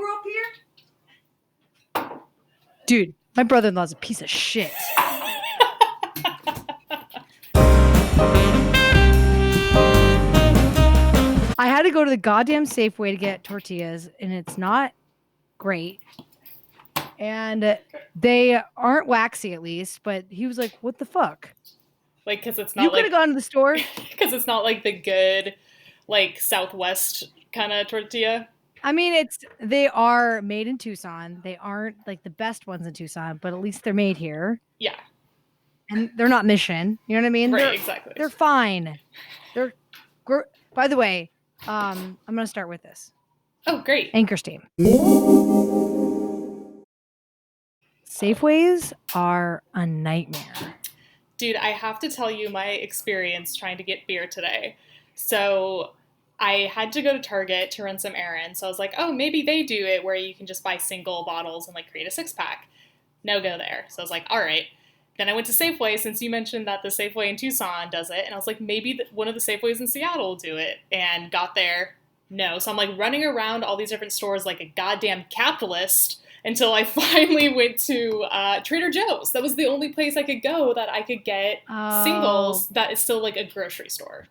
grew up here? Dude, my brother-in-law's a piece of shit. I had to go to the goddamn Safeway to get tortillas, and it's not great. And they aren't waxy, at least. But he was like, "What the fuck?" Like, because it's not You could have gone to the store. Because it's not like the good, like, Southwest kind of tortilla. I mean, they are made in Tucson. They aren't like the best ones in Tucson, but at least they're made here. Yeah. And they're not Mission. You know what I mean? Right, exactly. They're fine. By the way, I'm going to start with this. Oh, great. Anchor Steam. Safeways are a nightmare. Dude, I have to tell you my experience trying to get beer today. So I had to go to Target to run some errands. So I was like, oh, maybe they do it where you can just buy single bottles and like create a 6-pack. No go there. So I was like, all right. Then I went to Safeway, since you mentioned that the Safeway in Tucson does it. And I was like, maybe one of the Safeways in Seattle will do it. And got there. No. So I'm like running around all these different stores like a goddamn capitalist until I finally went to Trader Joe's. That was the only place I could go that I could get singles that is still like a grocery store.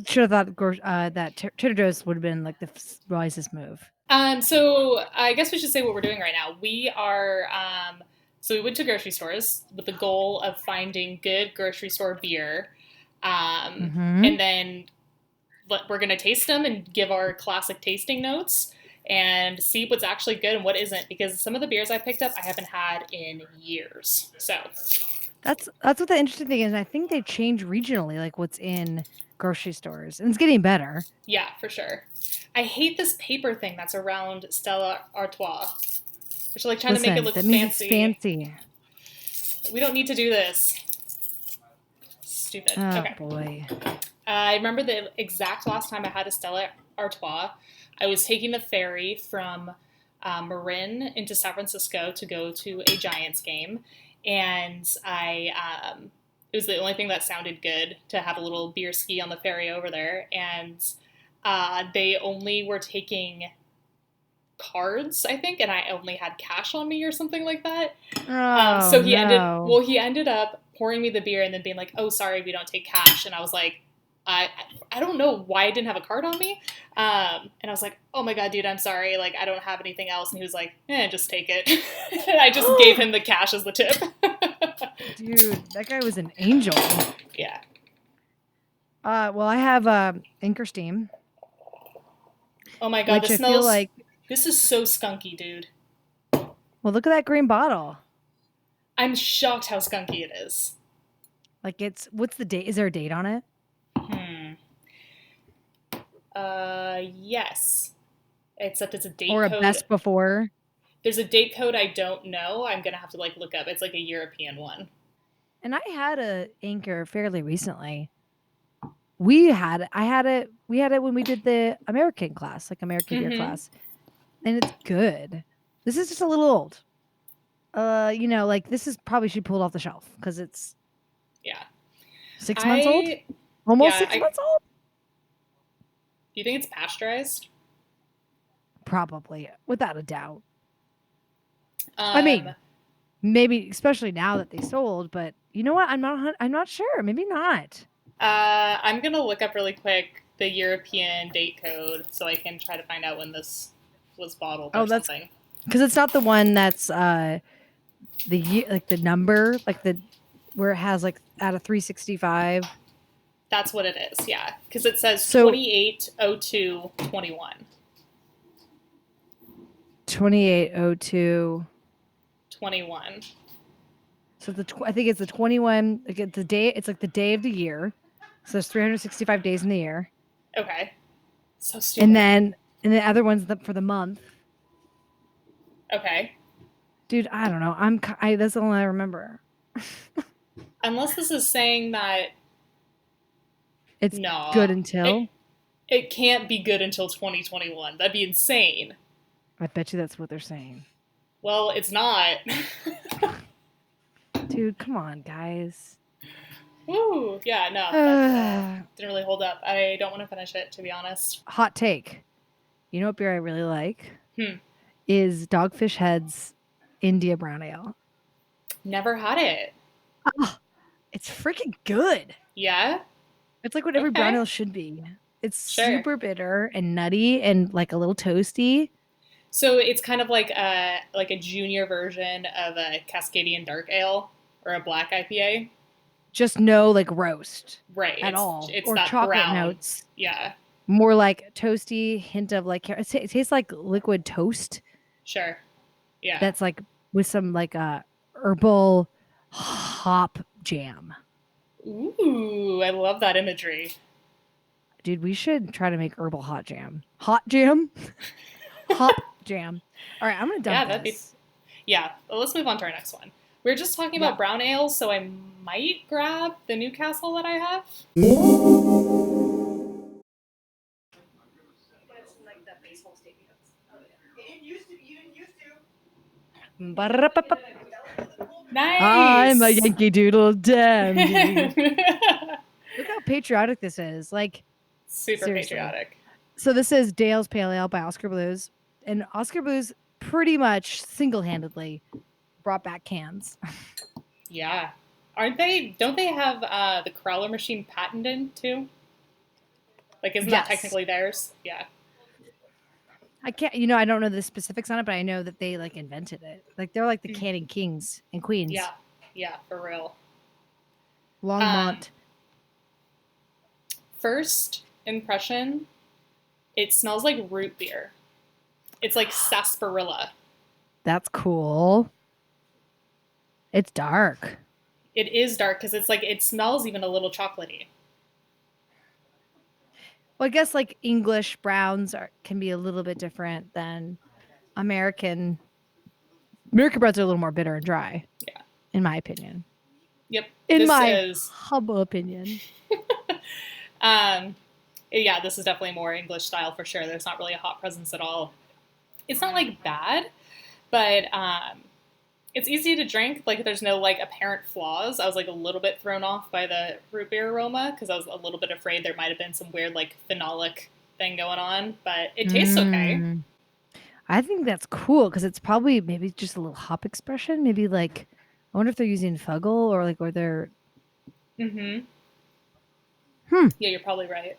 Should have thought that Trader Joe's would have been like the wisest move. So I guess we should say what we're doing right now. We are... So we went to grocery stores with the goal of finding good grocery store beer. And then we're going to taste them and give our classic tasting notes and see what's actually good and what isn't. Because some of the beers I picked up, I haven't had in years. So that's what the interesting thing is. I think they change regionally, like what's in grocery stores. And it's getting better. Yeah, for sure. I hate this paper thing that's around Stella Artois. Which like trying to make it look fancy. Fancy. We don't need to do this. Stupid. Oh, okay. Boy. I remember the exact last time I had a Stella Artois. I was taking the ferry from Marin into San Francisco to go to a Giants game. And it was the only thing that sounded good to have a little beer ski on the ferry over there. And they only were taking cards, I think, and I only had cash on me or something like that. So he ended up pouring me the beer and then being like, oh, sorry, we don't take cash. And I was like, I don't know why I didn't have a card on me. And I was like, oh my God, dude, I'm sorry. Like, I don't have anything else. And he was like, just take it. And I just gave him the cash as the tip. Dude, that guy was an angel. Yeah. Well, I have Anchor Steam. Oh my God, this smells like... This is so skunky, dude. Well, look at that green bottle. I'm shocked how skunky it is. Like what's the date? Is there a date on it? Yes. Except it's a date or code. Or a best before. There's a date code I don't know. I'm going to have to like look up. It's like a European one. And I had a Anchor fairly recently. We had it when we did the American class, like American beer class. And it's good. This is just a little old. Like this is probably should pull it off the shelf because it's 6 months old. Almost 6 months old. Do you think it's pasteurized? Probably, without a doubt. I mean, maybe especially now that they sold, but you know what? I'm not sure. Maybe not. I'm gonna look up really quick the European date code so I can try to find out when this was bottled or something. Because it's not the one that's the number, like where it has like out of 365. That's what it is, yeah. Because it says 280221. 280221. So I think it's the 21. Like the day. It's like the day of the year. So there's 365 days in the year. Okay. So stupid. And the other one's for the month. Okay. Dude, I don't know. That's the only I remember. Unless this is saying that it's good until it can't be good until 2021. That'd be insane. I bet you that's what they're saying. Well, it's not. Dude, come on, guys. Woo! Yeah, no. That didn't really hold up. I don't want to finish it, to be honest. Hot take. You know what beer I really like? is Dogfish Head's India Brown Ale. Never had it. Oh, it's freaking good. Yeah? It's like what every brown Okay. ale should be. It's Sure. super bitter and nutty and like a little toasty. So it's kind of like a junior version of a Cascadian Dark Ale or a black IPA. Just no like roast Right. at all. It's Or that chocolate brown. notes. Yeah. More like toasty, hint of like it tastes like liquid toast. Sure. Yeah. That's like with some like herbal hop jam. Ooh, I love that imagery. Dude, we should try to make herbal hot jam. Hot jam? Hop jam. All right, I'm gonna dump Yeah, this. Yeah, well, let's move on to our next one. We are just talking about brown ales, so I might grab the Newcastle that I have. Nice. I'm a Yankee Doodle dandy. Look how patriotic this is. Like, super seriously. patriotic. So this is Dale's Pale Ale by Oscar Blues. And Oscar Blues pretty much single-handedly brought back cans. Yeah. Don't they have the Crowler machine patented too? Like, isn't that technically theirs? Yeah. I don't know the specifics on it, but I know that they like invented it. Like they're like the canning kings and queens. Yeah, for real. Longmont. First impression, it smells like root beer. It's like sarsaparilla. That's cool. It's dark. It is dark because it's like it smells even a little chocolatey. Well, I guess like English browns can be a little bit different than American. American browns are a little more bitter and dry. Yeah. In my opinion. Yep. In my humble opinion. Yeah, this is definitely more English style for sure. There's not really a hot presence at all. It's not like bad, but it's easy to drink. Like there's no like apparent flaws. I was like a little bit thrown off by the root beer aroma because I was a little bit afraid there might have been some weird like phenolic thing going on, but it tastes okay. I think that's cool because it's probably maybe just a little hop expression. Maybe like I wonder if they're using Fuggle or like where they're. Yeah, you're probably right.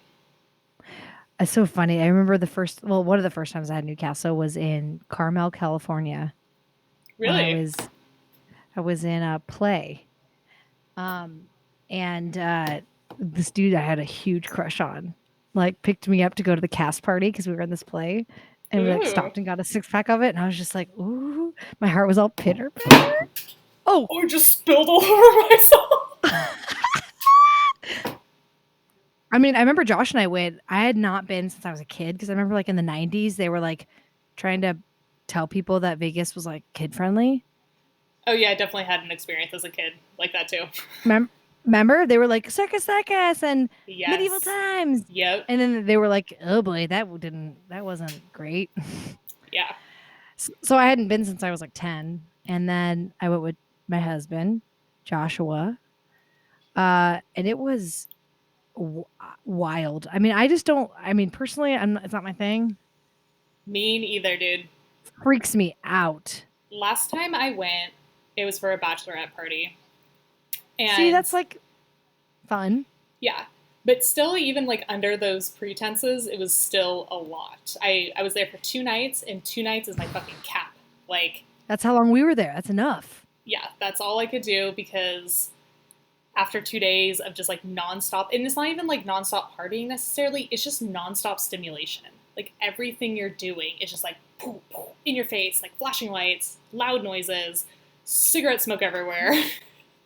It's so funny. I remember one of the first times I had Newcastle was in Carmel, California. Really? I was in a play. And this dude I had a huge crush on, like picked me up to go to the cast party because we were in this play. And we like stopped and got a 6-pack of it. And I was just like, ooh, my heart was all pitter patter. Oh, I just spilled all over myself. I mean, I remember Josh and I went. I had not been since I was a kid because I remember like in the 90s, they were like trying to tell people that Vegas was like kid friendly. Oh yeah, I definitely had an experience as a kid like that too. Remember? They were like circus and medieval times. Yep. And then they were like, oh boy, that wasn't great. Yeah. So I hadn't been since I was like 10. And then I went with my husband, Joshua. And it was wild. I mean, personally, it's not my thing. Me neither, dude. Freaks me out. Last time I went, it was for a bachelorette party. And see, that's like fun. Yeah. But still, even like under those pretenses, it was still a lot. I was there for 2 nights, and 2 nights is my fucking cap. Like, that's how long we were there. That's enough. Yeah, that's all I could do because after 2 days of just like nonstop, and it's not even like nonstop partying necessarily, it's just nonstop stimulation. Like everything you're doing is just like poof, poof, in your face, like flashing lights, loud noises, cigarette smoke everywhere.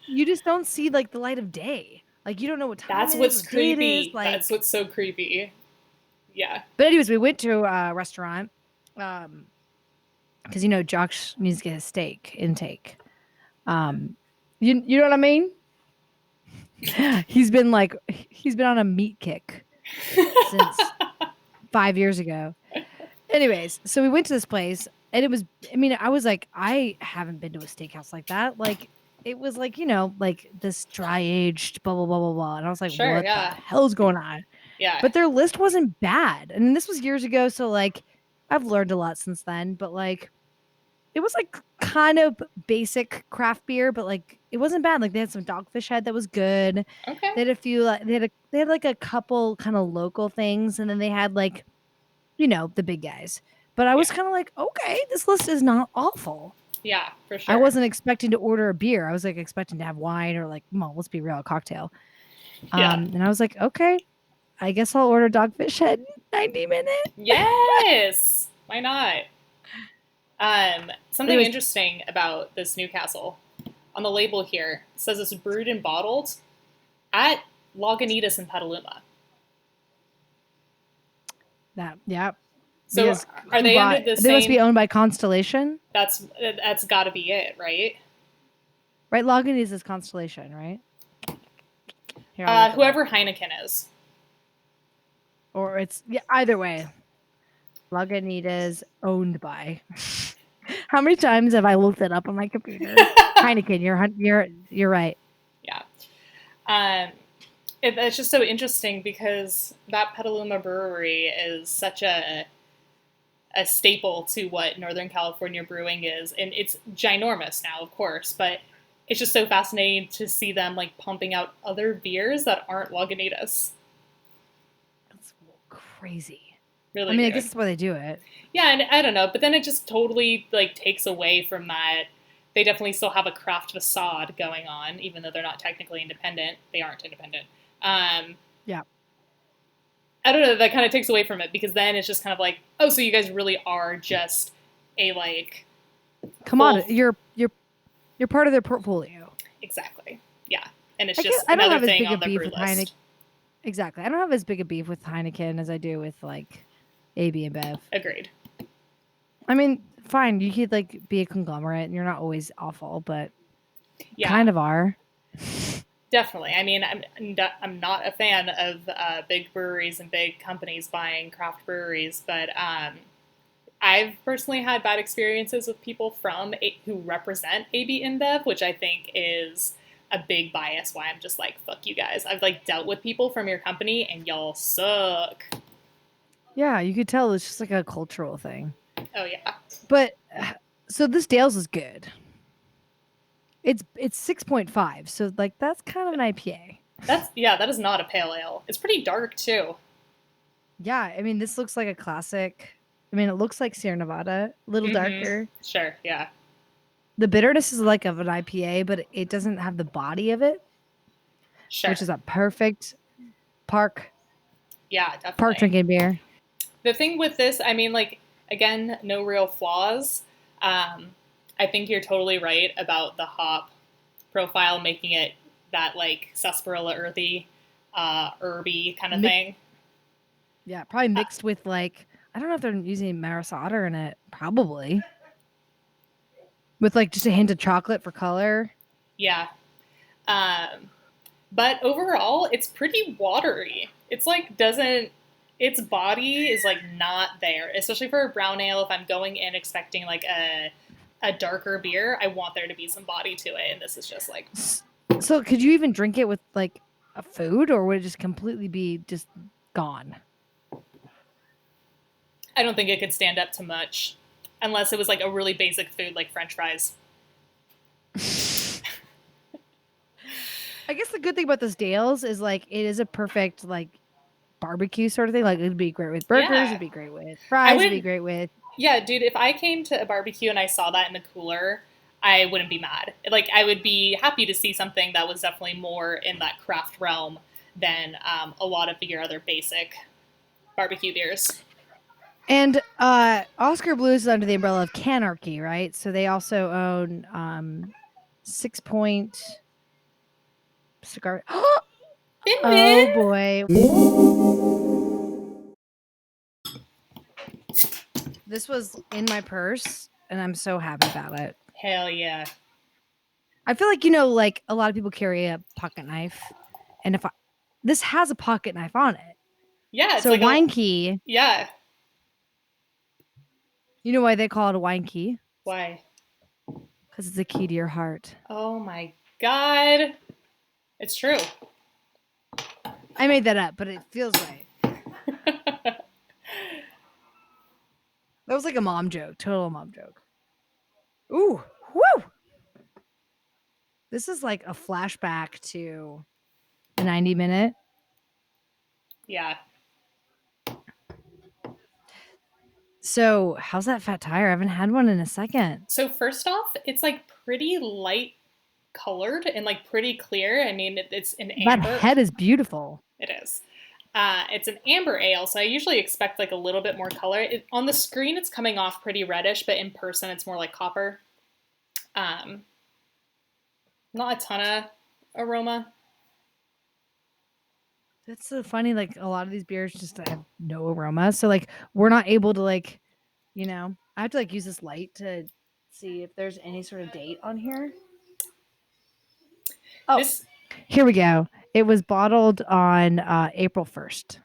You just don't see like the light of day. Like you don't know what time That's it is, what's what creepy. it is, like... That's what's so creepy. Yeah. But anyways, we went to a restaurant because Josh needs to get his steak intake. You know what I mean? He's been on a meat kick since 5 years ago. Anyways, so we went to this place and it was, I was like, I haven't been to a steakhouse like that. Like it was like, like this dry aged blah, blah, blah, blah, blah. And I was like, what the hell's going on? Yeah. But their list wasn't bad. And this was years ago. So like, I've learned a lot since then, but like it was like kind of basic craft beer, but like it wasn't bad. Like they had some Dogfish Head that was good. Okay. They had a few like they had like a couple kind of local things, and then they had like, the big guys. But I was Yeah. kind of like, okay, this list is not awful. Yeah, for I sure. wasn't expecting to order a beer. I was like expecting to have wine or like, well, let's be real, a cocktail. Yeah. And I was like, okay, I guess I'll order Dogfish Head 90-minute. Yes. Why not? Something Anyways, interesting about this Newcastle on the label here, it says it's brewed and bottled at Lagunitas in Petaluma. yeah. So Because are who they under bought? the They must be same? owned by Constellation, That's got to be it, right? right? Lagunitas is Constellation, right? Here, I'll look it up. Whoever Heineken is. Or it's either way. Lagunitas owned by. How many times have I looked it up on my computer? Heineken, you're right. Yeah. It's just so interesting because that Petaluma brewery is such a staple to what Northern California brewing is, and it's ginormous now, of course, but it's just so fascinating to see them like pumping out other beers that aren't Lagunitas. That's crazy. Really I mean, weird. I guess that's why they do it. Yeah, and I don't know, but then it just totally like takes away from that. They definitely still have a craft facade going on, even though they're not technically independent. They aren't independent. Yeah. I don't know. That kind of takes away from it because then it's just kind of like, oh, so you guys really are just a like. Come on, you're part of their portfolio. Exactly. Yeah, and it's I just don't another have as thing big a on the beef brew with list. Heineken. Exactly. I don't have as big a beef with Heineken as I do with like AB and Bev. Agreed. I mean, fine, you could like be a conglomerate and you're not always awful, but Yeah, kind of are. definitely. I mean, I'm not a fan of big breweries and big companies buying craft breweries, but I've personally had bad experiences with people who represent AB InBev, which I think is a big bias. Why I'm just like, fuck you guys. I've like dealt with people from your company and y'all suck. Yeah, you could tell it's just like a cultural thing. Oh yeah. But so this Dale's is good. It's 6.5, so like that's kind of an IPA. That is not a pale ale. It's pretty dark too. Yeah, I mean this looks like a classic. I mean it looks like Sierra Nevada, a little darker. Sure, yeah. The bitterness is like of an IPA, but it doesn't have the body of it, Sure. which is a perfect park definitely. drinking beer. The thing with this, I mean, like, again, no real flaws. I think you're totally right about the hop profile making it that, like, sarsaparilla earthy, herby kind of thing. Yeah, probably mixed with, like, I don't know if they're using Maris Otter in it. Probably. With, like, just a hint of chocolate for color. Yeah. But overall, it's pretty watery. It's, like, its body is, like, not there. Especially for a brown ale, if I'm going in expecting, like, a darker beer, I want there to be some body to it, and this is just like. So could you even drink it with like a food, or would it just completely be just gone? I don't think it could stand up to much, unless it was like a really basic food like French fries. I guess the good thing about this Dale's is like it is a perfect like barbecue sort of thing. Like it'd be great with burgers, it'd be great with fries, it'd be great with. Yeah, dude, if I came to a barbecue and I saw that in the cooler, I wouldn't be mad. Like, I would be happy to see something that was definitely more in that craft realm than a lot of your other basic barbecue beers. And Oscar Blues is under the umbrella of Canarchy, right? So they also own 6 Point cigar. Oh boy. This was in my purse, and I'm so happy about it. Hell yeah. I feel like, like a lot of people carry a pocket knife. And this has a pocket knife on it. Yeah. It's so like wine key. Yeah. You know why they call it a wine key? Why? Because it's a key to your heart. Oh my God. It's true. I made that up, but it feels right. That was like a mom joke. Total mom joke. Ooh, woo! This is like a flashback to the 90-minute. Yeah. So, how's that fat tire? I haven't had one in a second. So first off, it's like pretty light colored and like pretty clear. I mean, it's an That amber. head is beautiful. It is. It's an amber ale, so I usually expect like a little bit more color. On the screen, it's coming off pretty reddish, but in person, it's more like copper. Not a ton of aroma. That's so funny. Like a lot of these beers just have no aroma. So like we're not able to like, I have to like use this light to see if there's any sort of date on here. Oh, here we go. It was bottled on April 1st.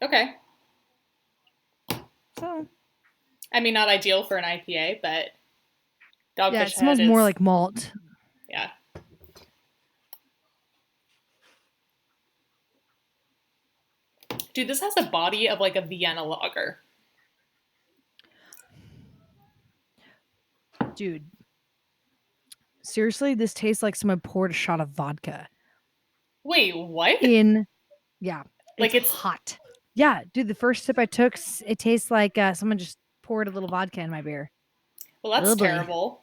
Okay. So, I mean, not ideal for an IPA, but Dogfish yeah, it Head smells more like malt. Yeah. Dude, this has a body of like a Vienna lager. Dude, seriously, this tastes like someone poured a shot of vodka. Wait, what? Yeah, like it's hot. Yeah, dude, the first sip I took, it tastes like someone just poured a little vodka in my beer. Well, that's terrible.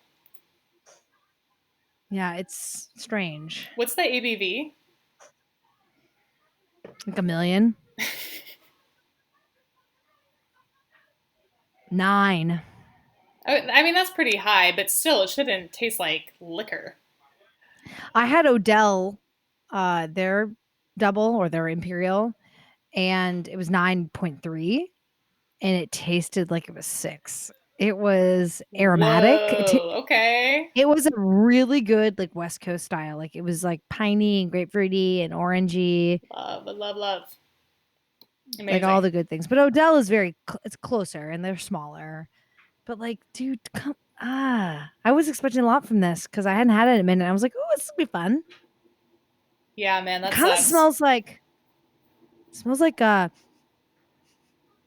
Yeah, it's strange. What's the ABV? Like 1 million. 9. I mean, that's pretty high, but still, it shouldn't taste like liquor. I had Odell, their double or their imperial, and it was 9.3, and it tasted like it was 6. It was aromatic. Whoa, okay. It was a really good like West Coast style. Like it was like piney and grapefruity and orangey. Love. Amazing. Like all the good things. But Odell is it's closer and they're smaller. But like, dude, I was expecting a lot from this because I hadn't had it in a minute. I was like, oh, this will be fun. Yeah, man, that kind of smells like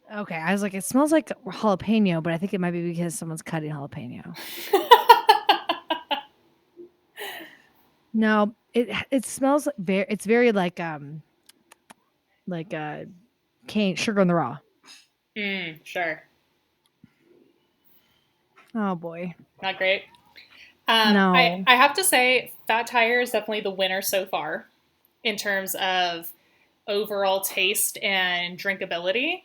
okay, I was like, it smells like jalapeno, but I think it might be because someone's cutting jalapeno. No, it smells it's very like cane sugar on the raw. Sure. Oh boy, not great. No, I have to say, Fat Tire is definitely the winner so far in terms of overall taste and drinkability.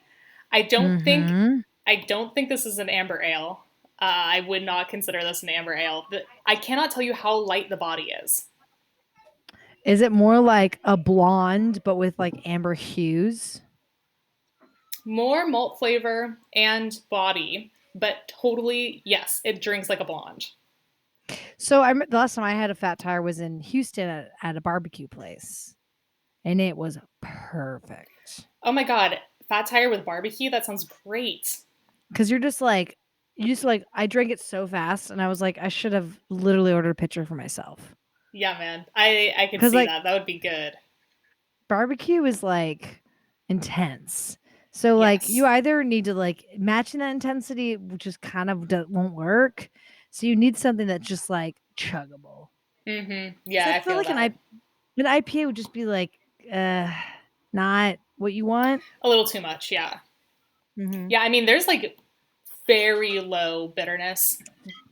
I don't think this is an amber ale. I would not consider this an amber ale. I cannot tell you how light the body is. Is it more like a blonde but with like amber hues? More malt flavor and body, but totally, yes, it drinks like a blonde. So the last time I had a Fat Tire was in Houston at a barbecue place, and it was perfect. Oh my god, Fat Tire with barbecue? That sounds great. Because you're just like, I drank it so fast, and I was like, I should have literally ordered a pitcher for myself. Yeah, man, I can see that. That would be good. Barbecue is like intense. So like you either need to like matching that intensity, which is kind of won't work. So you need something that's just like chuggable. Yeah, so I feel like that. an IPA would just be like not what you want. A little too much, yeah. Yeah, I mean, there's like very low bitterness,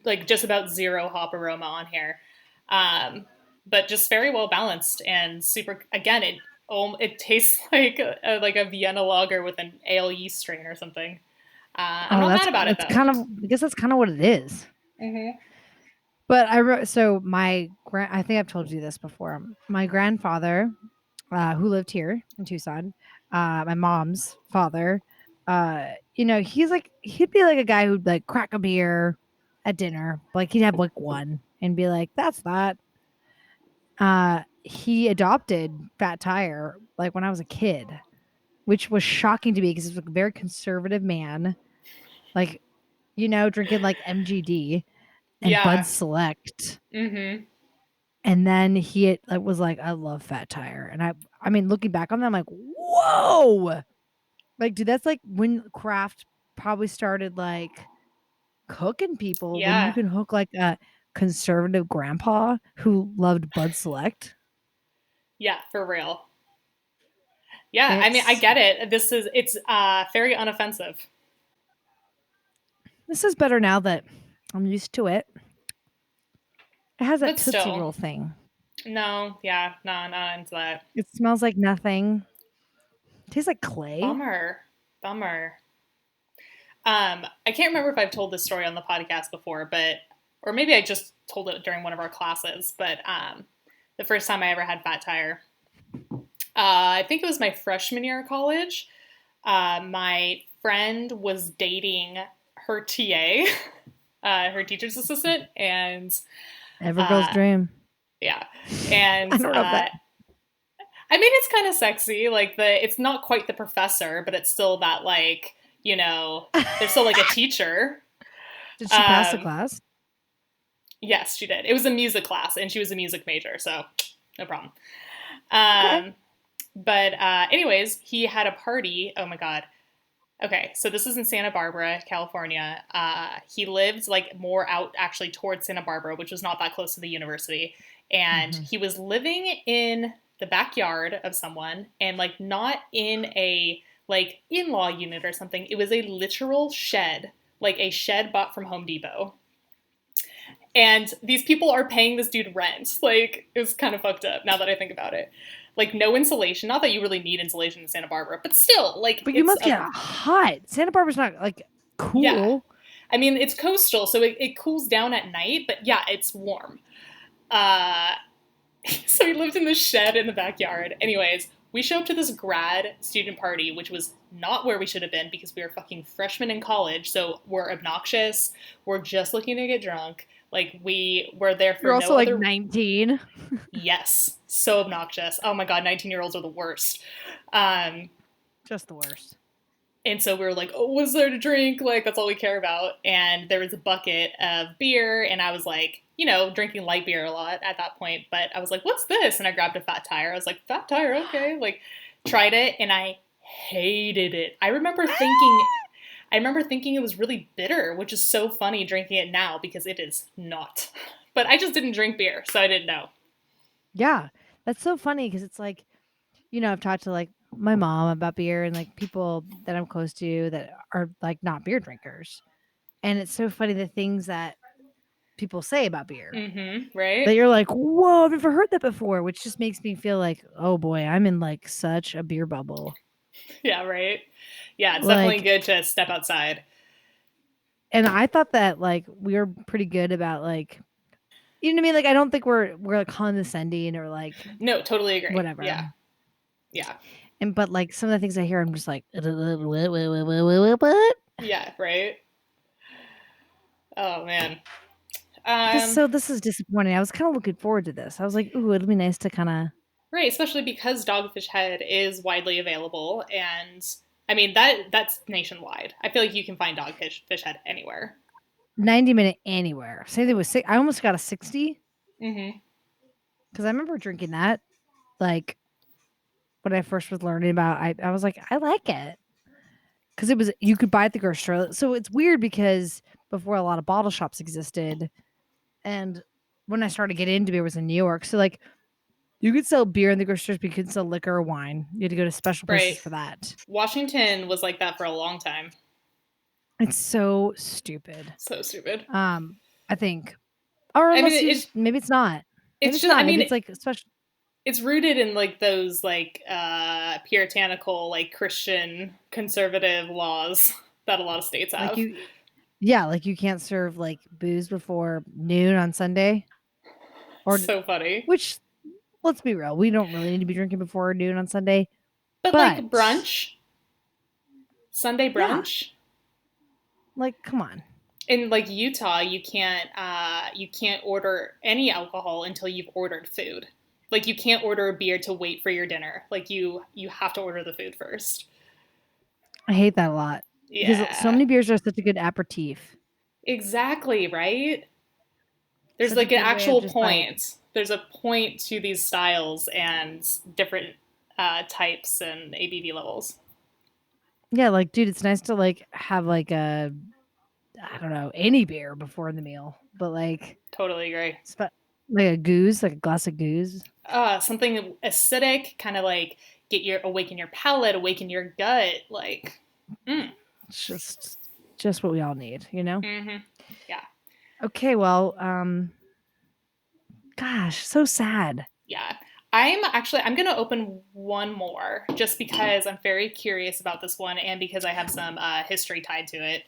like just about zero hop aroma on here, but just very well balanced and super. Again, it tastes like a Vienna lager with an ale yeast strain or something. I'm not mad about it though. I guess that's kind of what it is. But I think I've told you this before. My grandfather, who lived here in Tucson, my mom's father, he'd be like a guy who'd like crack a beer at dinner. Like he'd have like one and be like, that's that. He adopted Fat Tire like when I was a kid, which was shocking to me because he was a very conservative man, like, drinking like MGD and Bud Select. And then he was like, I love Fat Tire. And I mean, looking back on that, I'm like, whoa. Like, dude, that's like when craft probably started like hooking people when you Yeah. can hook like a conservative grandpa who loved Bud Select. Yeah, for real. Yeah, I mean, I It's get it. It's very unoffensive. this is better now that I'm used to it. It has that But Tootsie still, Roll thing. no, yeah, no, not into that. It smells like nothing. It tastes like clay. Bummer. Bummer. I can't remember if I've told this story on the podcast before, but or maybe I just told it during one of our classes, but the first time I ever had fat tire. I think it was my freshman year of college. My friend was dating her TA, her teacher's assistant, and Every girl's uh, dream. yeah, and I don't know if that. I mean, it's kind of sexy. Like it's not quite the professor, but it's still that like there's still like a teacher. Did she pass the Um, class? yes, she did. It was a music class, and she was a music major, so no problem. Okay. But anyways, he had a party. Oh my god. Okay, so this is in Santa Barbara, California. He lived like more out actually towards Santa Barbara, which was not that close to the university. And Mhm. he was living in the backyard of someone and like not in a like in-law unit or something. It was a literal shed, like a shed bought from Home Depot. And these people are paying this dude rent. Like, it was kind of fucked up now that I think about it. Like, no insulation. Not that you really need insulation in Santa Barbara, but still, like, But you must get hot. Santa Barbara's not like yeah. cool. I mean, it's coastal, so it cools down at night, but yeah, it's warm. Uh, so he lived in this shed in the backyard. Anyways, we show up to this grad student party, which was not where we should have been because we were fucking freshmen in college. So we're obnoxious. We're just looking to get drunk. Like we were there for You're also no like other. 19. Yes, so obnoxious. Oh my god, 19-year-olds are the worst. Um, Just the worst. and so we were like, oh, what's there to drink? Like, that's all we care about. And there was a bucket of beer, and I was like, drinking light beer a lot at that point. But I was like, what's this? And I grabbed a fat tire. I was like, fat tire, okay. Like, tried it, and I hated it. I remember thinking it was really bitter, which is so funny drinking it now because it is not. But I just didn't drink beer, so I didn't know. Yeah. That's so funny because it's like, I've talked to like my mom about beer and like people that I'm close to that are like not beer drinkers. And it's so funny the things that people say about beer Mm-hmm, that right? you're like, whoa, I've never heard that before, which just makes me feel like, oh boy, I'm in like such a beer bubble. Yeah, right? Yeah, it's definitely Like, good to step outside. and I thought that like we were pretty good about like, you know what I mean? Like, I don't think we're like condescending or like No, totally agree. whatever. Yeah. Yeah. And but like some of the things I hear, I'm just like, what? Yeah, right? Oh man. This is disappointing. I was kind of looking forward to this. I was like, ooh, it'll be nice to kind of. Right, especially because Dogfish Head is widely available and I mean that's nationwide. I feel like you can find Dogfish Head anywhere. 90-minute anywhere. Same thing with I almost got a 60 Mm-hmm. because I remember drinking that like when I first was learning about. I was like, I like it because it was you could buy it at the grocery store. So it's weird because before a lot of bottle shops existed, and when I started getting into beer was in New York. So like you could sell beer in the grocery stores, but you couldn't sell liquor or wine. You had to go to special places Right. for that. Washington was like that for a long time. It's so stupid. So stupid. I think, or I mean, unless you just maybe it's not. Maybe it's it's just. I not. Maybe mean, it's like special. it's rooted in like those like puritanical, like Christian conservative laws that a lot of states have. Like you can't serve like booze before noon on Sunday, or So funny. which let's be real, we don't really need to be drinking before noon on Sunday. But like But brunch, Sunday yeah, brunch. like come on. In like Utah, you can't order any alcohol until you've ordered food. Like you can't order a beer to wait for your dinner. Like you have to order the food first. I hate that a lot because so Yeah. many beers are such a good aperitif. Exactly, right? There's Such a like an good way of actual just like point. There's a point to these styles and different types and ABV levels. Yeah, like, dude, it's nice to like have like a I don't know, any beer before the meal, but like Totally agree. like a goose, like a glass of goose. Something acidic, kind of like awaken your palate, awaken your gut. Like, mm, It's just what we all need, you know? mm-hmm. Yeah, Okay, well, gosh, so sad. yeah. I'm gonna open one more just because I'm very curious about this one and because I have some history tied to it.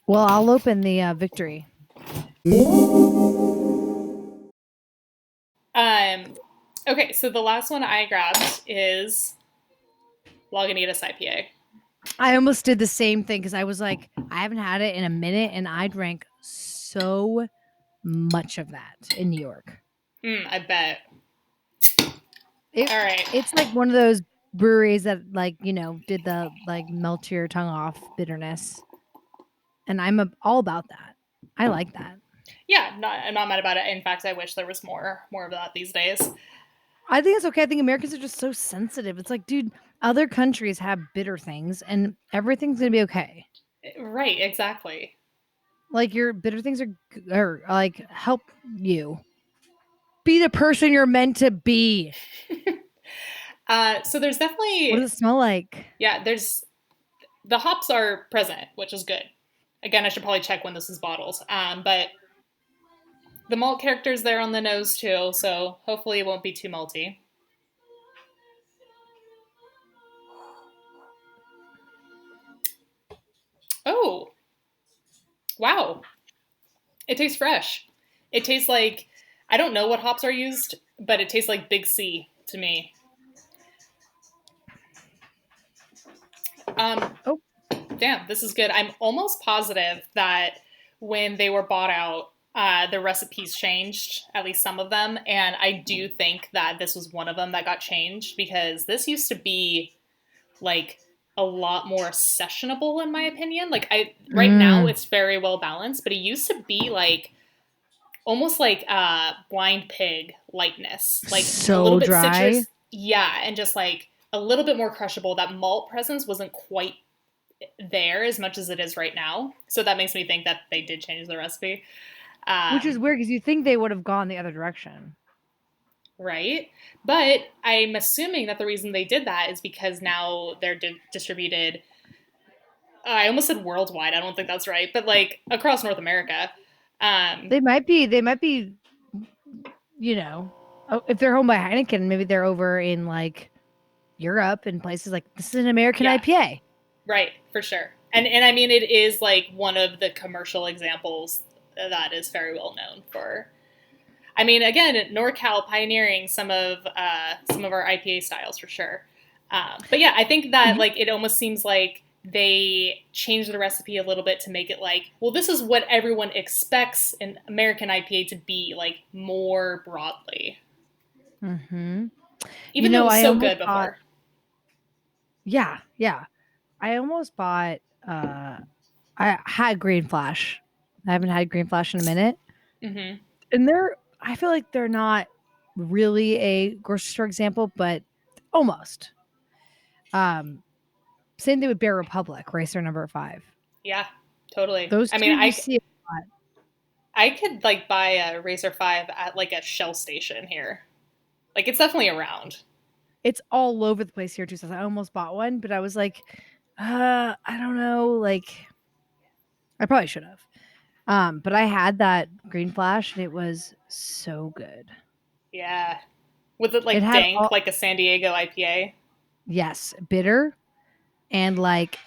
Well, I'll open the victory. Um, okay, so the last one I grabbed is Lagunitas IPA. I almost did the same thing because I was like, I haven't had it in a minute, and I drank so much of that in New York. I bet. It All right. it's like one of those breweries that like did the like melt your tongue off bitterness, and all about that. I like that. Yeah, I'm not mad about it. In fact, I wish there was more of that these days. I think it's okay. I think Americans are just so sensitive. It's like, dude, other countries have bitter things, and everything's gonna be okay. Right, exactly. Like your bitter things are like help you be the person you're meant to be. So there's What definitely, does it smell like? yeah, there's the hops are present, which is good. Again, I should probably check when this is bottles. But the malt character's there on the nose too, so hopefully it won't be too malty. Oh, wow. It tastes fresh. It tastes like, I don't know what hops are used, but it tastes like Big C to me. Um, Oh, Damn, this is good. I'm almost positive that when they were bought out, the recipes changed, at least some of them. And I do think that this was one of them that got changed because this used to be like a lot more sessionable, in my opinion. Right now, mm, it's very well balanced, but it used to be like almost like blind pig lightness, like a little so bit dry. citrus. Yeah, and just like a little bit more crushable. That malt presence wasn't quite there as much as it is right now. So that makes me think that they did change the recipe. Which is Um, weird because you think they would have gone the other direction. right? But I'm assuming that the reason they did that is because now they're distributed. I almost said worldwide. I don't think that's right, but like across North America. Um, They might be, if they're home by Heineken, maybe they're over in like Europe and places like this is an American yeah, IPA. right, for sure. And I mean, it is like one of the commercial examples that is very well known for. I mean, again, NorCal pioneering some of our IPA styles for sure. But yeah, I think that You- like it almost seems like they changed the recipe a little bit to make it like, well, this is what everyone expects an American IPA to be, like more broadly. Mhm. Even though it was I so almost good bought before. yeah, yeah. I almost bought I had Green Flash. I haven't had Green Flash in a minute. Mm-hmm. And I feel like they're not really a grocery store example, but almost. Um, Same thing with Bear Republic, Racer number 5. Yeah, totally. Those I 2 mean, you see a lot. I could like buy a Razer 5 at like a Shell station here. Like it's definitely around. It's all over the place here too. So I almost bought one, but I was like, I don't know, like I probably should have. But I had that Green Flash and it was so good. Yeah. Was it It like had dank, all like a San Diego IPA? yes, bitter and like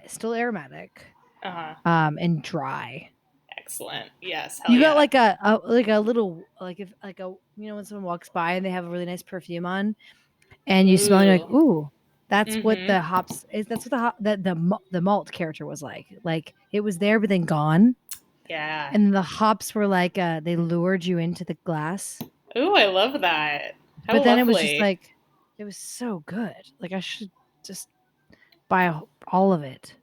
still aromatic, Uh huh. and dry. Excellent. Yes. Hell You got yeah. like a little like if like a when someone walks by and they have a really nice perfume on and you smell and you're like, Ooh. ooh, that's what Mm-hmm. the hops is. That's what the malt character was like. Like it was there but then gone. Yeah. And the hops were like they lured you into the glass. Ooh, I love that. How But then it was just lovely. like it was so good. Like I should just buy all of it.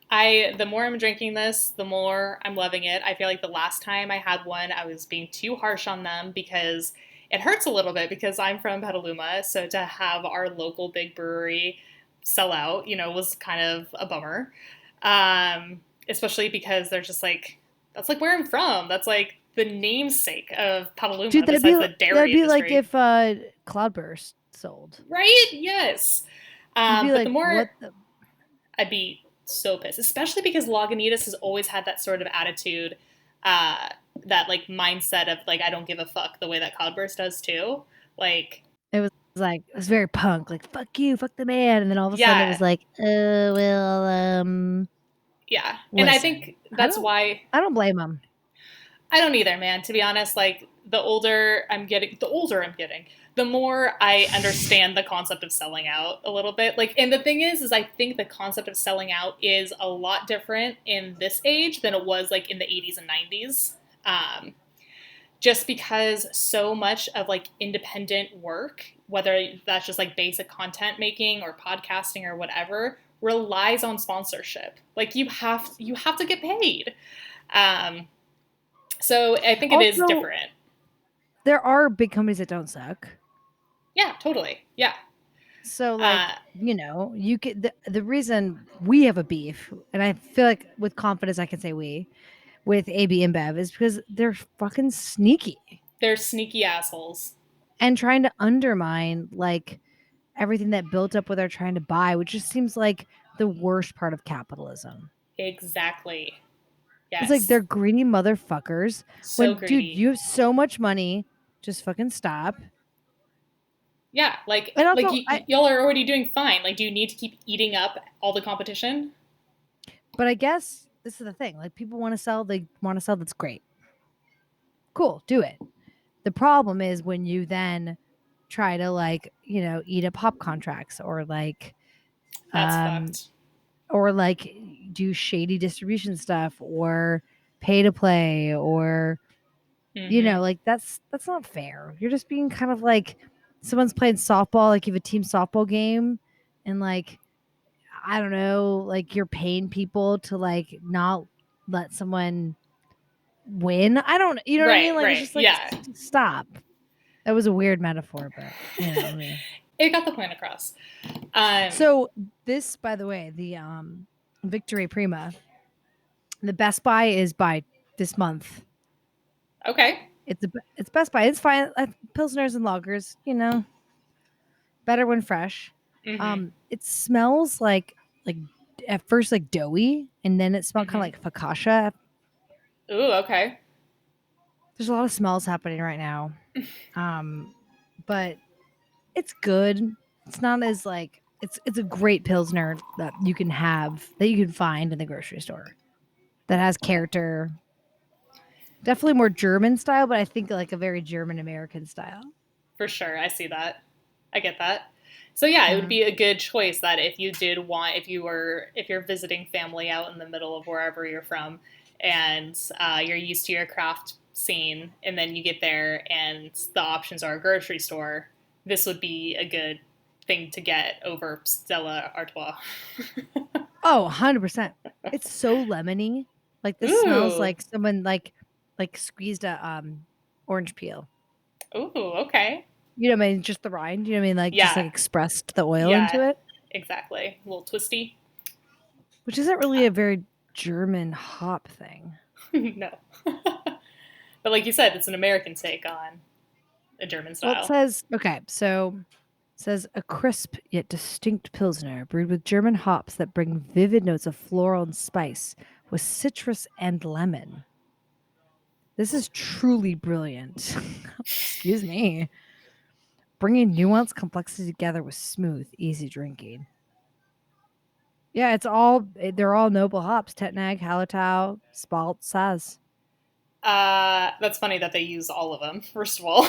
The more I'm drinking this, the more I'm loving it. I feel like the last time I had one, I was being too harsh on them because it hurts a little bit because I'm from Petaluma. So to have our local big brewery sell out, was kind of a bummer. Especially because they're just like, that's like where I'm from. That's like the namesake of Petaluma, Dude, besides the dairy that'd be like industry. if Cloudburst sold. Right? Yes. You'd be But the like, more what the? I'd be so pissed, especially because Lagunitas has always had that sort of attitude, that like mindset of like, I don't give a fuck, the way that Cloudburst does too. Like, It was like, it was very punk, like, fuck you, fuck the man. And then all of a sudden it yeah, was like, well, yeah. And I listen, think that's why I don't blame them. I don't either, man. To be honest, like the older I'm getting, the more I understand the concept of selling out a little bit. Like, and the thing is I think the concept of selling out is a lot different in this age than it was like in the 80s and 90s. Just because so much of like independent work, whether that's just like basic content making or podcasting or whatever, relies on sponsorship. Like you have to get paid. Um, so I think it is Also, different. there are big companies that don't suck. Yeah, totally. Yeah. So like, you could the reason we have a beef, and I feel like with confidence I can say we with AB InBev is because they're fucking sneaky They're sneaky assholes. and trying to undermine like everything that built up what they're trying to buy, which just seems like the worst part of capitalism. Exactly. Yes. It's like they're greedy motherfuckers. So When, greedy. dude, you have so much money, just fucking stop. Yeah, like And also, y'all are already doing fine. Like, do you need to keep eating up all the competition? but I guess this is the thing. Like, people want to sell, they want to sell. That's great. Cool, do it. The problem is when you then try to like, eat up pop contracts or like, That's fucked. or like do shady distribution stuff or pay to play or like that's not fair. You're just being kind of like someone's playing softball, like you have a team softball game and like I don't know, like you're paying people to like not let someone win. I don't, you know what I mean? Like it's just like Yeah. stop. That was a weird metaphor, but I mean. It got the point across. So this, by the way, the Victory Prima, the Best Buy is by this month. Okay. It's Best Buy. It's fine. Pilsners and lagers, better when fresh. Mm-hmm. It smells like at first like doughy, and then it smelled kind of like focaccia. Ooh, okay. There's a lot of smells happening right now, but it's good. It's not as like it's a great pilsner that you can find in the grocery store that has character. Definitely more German style, but I think like a very German American style. For sure. I see that. I get that. So yeah, it would be a good choice that if you're visiting family out in the middle of wherever you're from and you're used to your craft scene and then you get there and the options are a grocery store, this would be a good thing to get over Stella Artois. Oh, 100%. It's so lemony. Like this smells like someone like squeezed a orange peel. Ooh, okay. You know what I mean? Just the rind. You know what I mean? Like just like expressed the oil into it. Exactly. A little twisty. Which isn't really a very German hop thing. No. But like you said, it's an American take on a German style. Well, it says, okay, so it says a crisp yet distinct Pilsner brewed with German hops that bring vivid notes of floral and spice with citrus and lemon. This is truly brilliant. Excuse me. Bringing nuance complexity together with smooth, easy drinking. Yeah, they're all noble hops. Tetnag, Hallertau, Spalt, Saz. That's funny that they use all of them, first of all.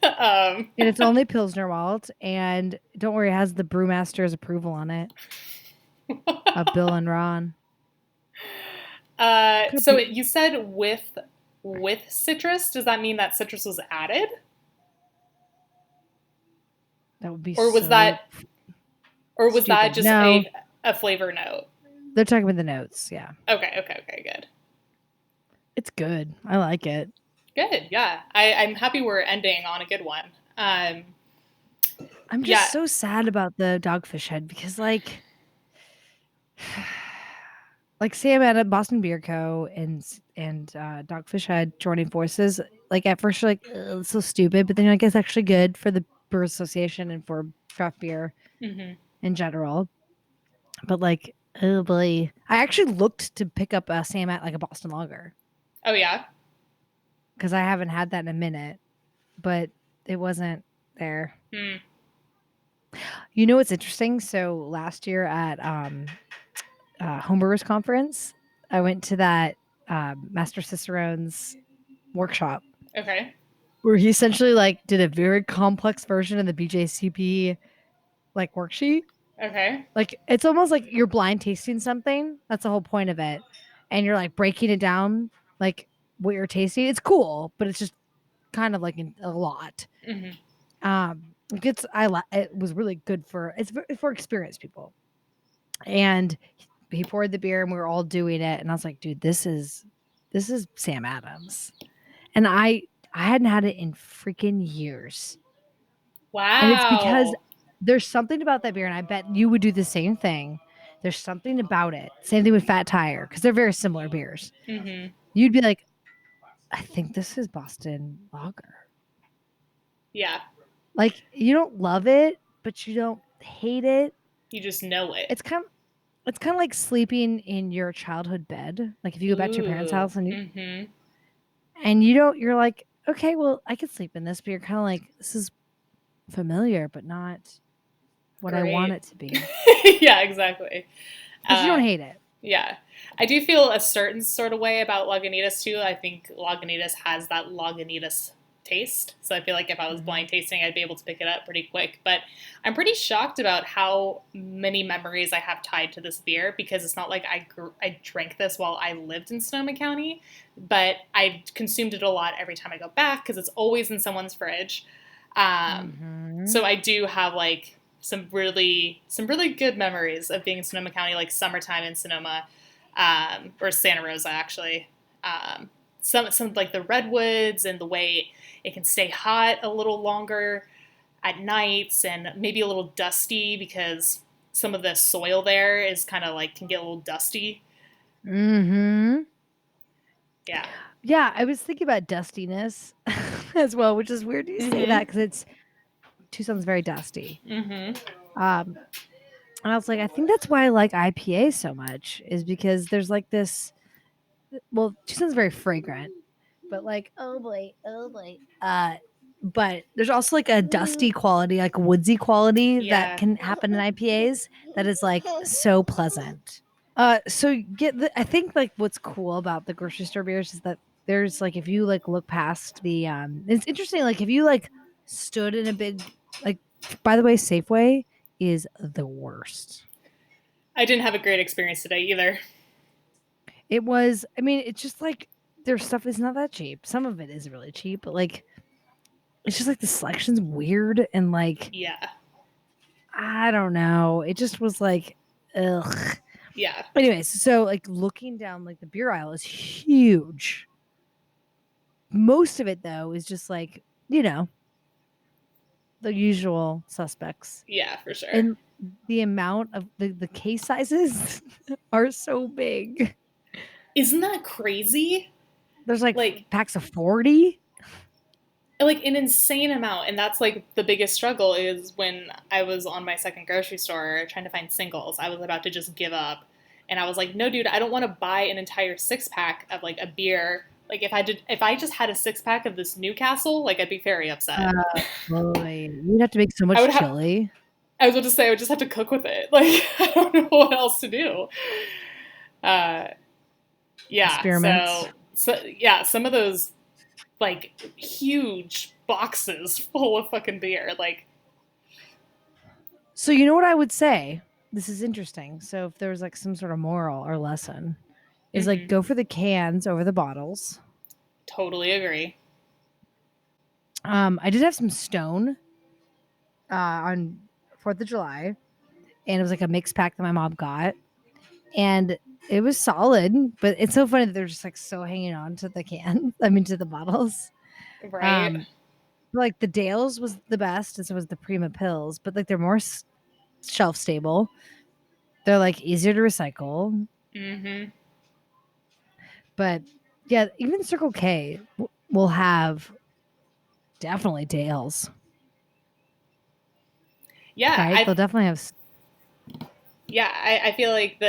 And it's only Pilsner malt, and don't worry, it has the brewmaster's approval on it. Of Bill and Ron. So you said with citrus, does that mean that citrus was added? That would be or was that just a flavor note? They're talking about the notes, yeah. Okay, good. It's good. I like it. Good, yeah. I'm happy we're ending on a good one. I'm Yeah. just so sad about the Dogfish Head because like Sam at Boston Beer Co. and Dogfish Head joining forces. Like at first you're like, "Ugh, it's so stupid," but then you're like, it's actually good for the Brew Association and for craft beer Hmm. in general. But like, oh boy, I actually looked to pick up a Sam at like a Boston Lager Oh yeah. because I haven't had that in a minute, but it wasn't there. Hmm. You know what's interesting? So last year at Homebrewers Conference, I went to that Master Cicerone's workshop Okay. where he essentially like did a very complex version of the BJCP like worksheet. Okay. Like it's almost like you're blind tasting something. That's the whole point of it, and you're like breaking it down, like what you're tasting. It's cool, but it's just kind of like a lot. Hmm. It was really good for for experienced people, and he poured the beer and we were all doing it, and I was like, dude, this is Sam Adams, and I hadn't had it in freaking years, and it's because Wow. there's something about that beer, and I bet you would do the same thing. There's something about it. Same thing with Fat Tire because they're very similar beers. Hmm. You'd be like, I think this is Boston Lager. Yeah. Like you don't love it, but you don't hate it. You just know it. It's kind of like sleeping in your childhood bed. Like if you go back to your parents' Ooh. house and Hmm. you don't, you're like, okay, well, I could sleep in this, but you're kind of like, this is familiar, but not what I want Great. it to be. Yeah, exactly. But you don't hate it. Yeah. I do feel a certain sort of way about Lagunitas too. I think Lagunitas has that Lagunitas taste. So I feel like if I was blind tasting, I'd be able to pick it up pretty quick. But I'm pretty shocked about how many memories I have tied to this beer because it's not like I drank this while I lived in Sonoma County, but I consumed it a lot every time I go back because it's always in someone's fridge. So I do have like some really good memories of being in Sonoma County, like summertime in Sonoma, or Santa Rosa actually. Some like the redwoods and the way it can stay hot a little longer at nights and maybe a little dusty because some of the soil there is kind of like can get a little dusty. Mm-hmm. Yeah. Yeah, I was thinking about dustiness as well, which is weird you say that because Tucson's very dusty. Mm-hmm. Um, and I was like, I think that's why I like IPA so much is because there's like this. Well, Tucson's very fragrant, but like, oh boy, oh boy. But there's also like a dusty quality, like a woodsy quality that Yeah. can happen in IPAs that is like so pleasant. So I think like what's cool about the grocery store beers is that there's like if you like look past the it's interesting like if you like stood in a big like by the way Safeway is the worst. I didn't have a great experience today either. It was I mean it's just like their stuff is not that cheap. Some of it is really cheap, but like it's just like the selection's weird and like Yeah. I don't know. It just was like ugh. Yeah. Anyways, so like looking down like the beer aisle is huge. Most of it though is just like, you know, the usual suspects. Yeah, for sure. And the amount of the case sizes are so big. Isn't that crazy? There's like Like packs of 40. like an insane amount, and that's like the biggest struggle is when I was on my second grocery store trying to find singles. I was about to just give up, and I was like, no dude, I don't want to buy an entire 6-pack of like a beer. Like if I just had a 6-pack of this Newcastle, like I'd be very upset. Boy, you'd have to make so I much would have chili. I was about to say I would just have to cook with it. Like I don't know what else to do. uh yeah, Experiments. so yeah, some of those like huge boxes full of fucking beer. Like, So you know what I would say? This is interesting. So if there was like some sort of moral or lesson, is like go for the cans over the bottles. totally agree. I did have some Stone on 4th of July, and it was like a mixed pack that my mom got, and it was solid. But it's so funny that they're just like so hanging on to the can. I mean, to the bottles. Right. like the Dales was the best, and so was the Prima Pills, but like they're more shelf stable. They're like easier to recycle. Mm-hmm. But yeah, even Circle K will have definitely Dales. Yeah, Right? They'll definitely have. Yeah, I feel like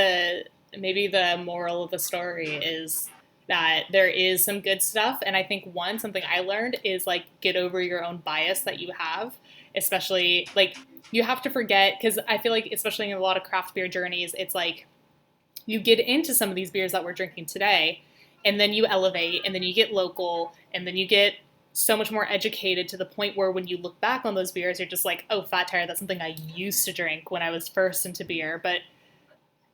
maybe the moral of the story is that there is some good stuff, and I think something I learned is like get over your own bias that you have, especially like you have to forget, because I feel like especially in a lot of craft beer journeys, it's like you get into some of these beers that we're drinking today, and then you elevate, and then you get local, and then you get so much more educated to the point where when you look back on those beers, you're just like, oh, Fat Tire, that's something I used to drink when I was first into beer. But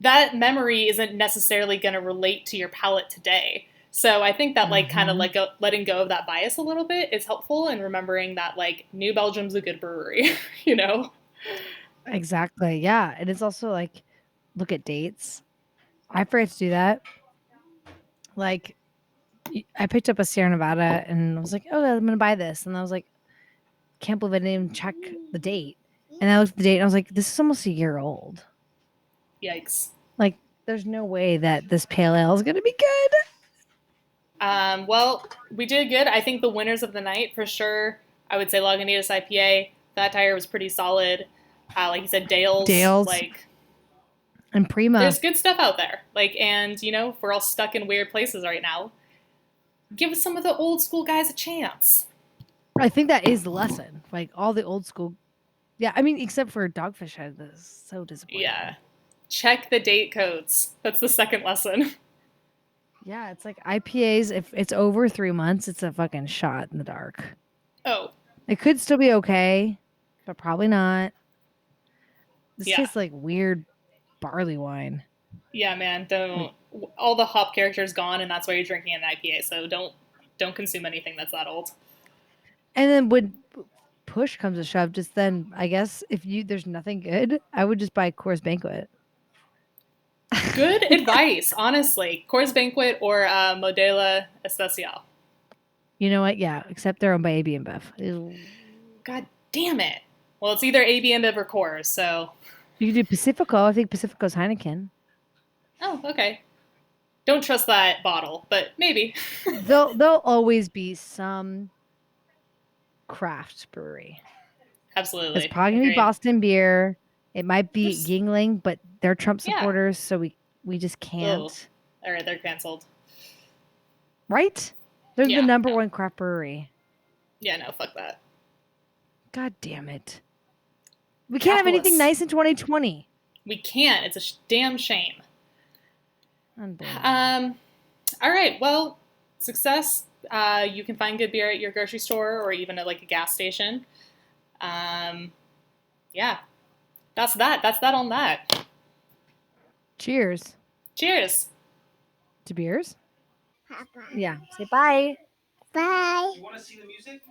that memory isn't necessarily going to relate to your palate today. So I think that like kind of like letting go of that bias a little bit is helpful, and remembering that like New Belgium's a good brewery, you know? Exactly. Yeah. And it's also like look at dates. I forget to do that. Like I picked up a Sierra Nevada and I was like, oh, I'm gonna buy this. And I was like, can't believe I didn't even check the date. And I looked at the date and I was like, this is almost a year old. Yikes. Like, there's no way that this pale ale is gonna be good. Well, we did good. I think the winners of the night for sure. I would say Lagunitas IPA. Fat Tire was pretty solid. Like you said, Dale's. Like and Prima. There's good stuff out there. Like, and you know, if we're all stuck in weird places right now, give some of the old school guys a chance. I think that is the lesson. Like all the old school. Yeah, I mean, except for Dogfish Head, this is so disappointing. Yeah, check the date codes. That's the second lesson. Yeah, it's like IPAs. If it's over 3 months, it's a fucking shot in the dark. Oh, it could still be okay, but probably not. This tastes like weird barley wine. Yeah, man. Don't. All the hop character is gone, and that's why you're drinking an IPA. So don't consume anything that's that old. And then when push comes to shove, just then I guess if there's nothing good, I would just buy Coors Banquet. Good advice, honestly. Coors Banquet or Modelo Especial. You know what? Yeah, except they're owned by AB InBev. God damn it. Well, it's either AB InBev or Coors, so. You can do Pacifico. I think Pacifico's Heineken. Oh, okay. Don't trust that bottle, but maybe. There'll always be some craft brewery. Absolutely. It's probably gonna be Boston Beer. It might be Yingling, but they're Trump supporters, so we just can't. All right, they're canceled. Right? They're the number one craft brewery. Yeah, no, fuck that. God damn it. We can't have anything nice in 2020. We can't. It's a damn shame. Unbelievable. All right. Well, success. You can find good beer at your grocery store or even at like a gas station. Yeah. That's that. That's that on that. Cheers. Cheers. To beers? Papa. Yeah. Say bye. Bye. You want to see the music?